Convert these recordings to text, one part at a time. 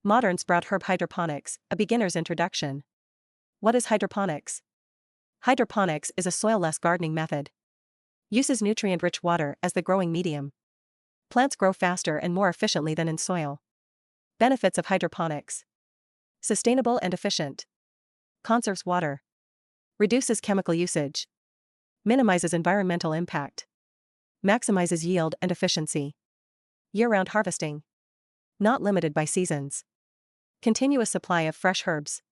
Modern Sprout Herb Hydroponics, a beginner's introduction. What is hydroponics? Hydroponics is a soil-less gardening method. Uses nutrient-rich water as the growing medium. Plants grow faster and more efficiently than in soil. Benefits of hydroponics. Sustainable and efficient. Conserves water. Reduces chemical usage. Minimizes environmental impact. Maximizes yield and efficiency. Year-round harvesting. Not limited by seasons. Continuous supply of fresh herbs.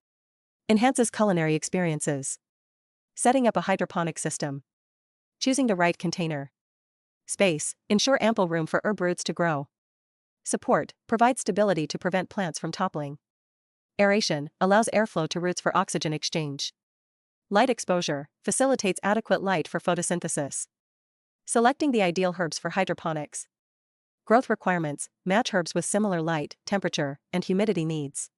Enhances culinary experiences. Setting up a hydroponic system. Choosing the right container. Space, ensure ample room for herb roots to grow. Support, provide stability to prevent plants from toppling. Aeration, allows airflow to roots for oxygen exchange. Light exposure, facilitates adequate light for photosynthesis. Selecting the ideal herbs for hydroponics. Growth requirements, match herbs with similar light, temperature, and humidity needs.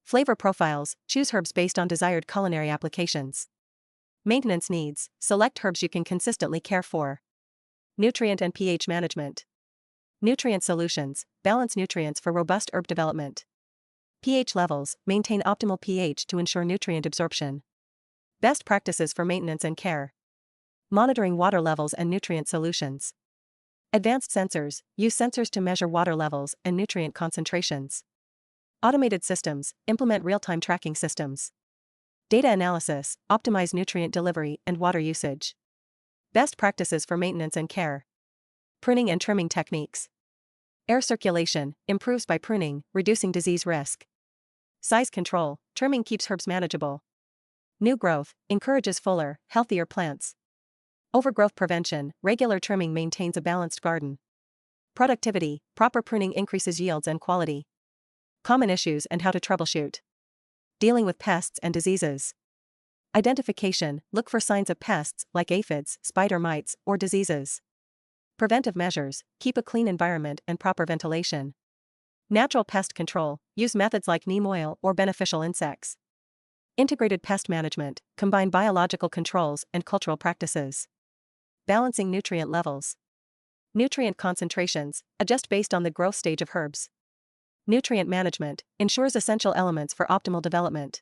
Flavor profiles, choose herbs based on desired culinary applications. Maintenance needs, select herbs you can consistently care for. Nutrient and pH management. Nutrient solutions, balance nutrients for robust herb development. pH levels, maintain optimal pH to ensure nutrient absorption. Best practices for maintenance and care. Monitoring water levels and nutrient solutions. Advanced sensors, use sensors to measure water levels and nutrient concentrations. Automated systems, implement real-time tracking systems. Data analysis, optimize nutrient delivery and water usage. Best practices for maintenance and care. Pruning and trimming techniques. Air circulation, improves by pruning, reducing disease risk. Size control, trimming keeps herbs manageable. New growth, encourages fuller, healthier plants. Overgrowth prevention, regular trimming maintains a balanced garden. Productivity, proper pruning increases yields and quality. Common issues and how to troubleshoot. Dealing with pests and diseases. Identification, look for signs of pests like aphids, spider mites, or diseases. Preventive measures, keep a clean environment and proper ventilation. Natural pest control, use methods like neem oil or beneficial insects. Integrated pest management, combine biological controls and cultural practices. Balancing nutrient levels. Nutrient concentrations, adjust based on the growth stage of herbs. Nutrient management, ensures essential elements for optimal development.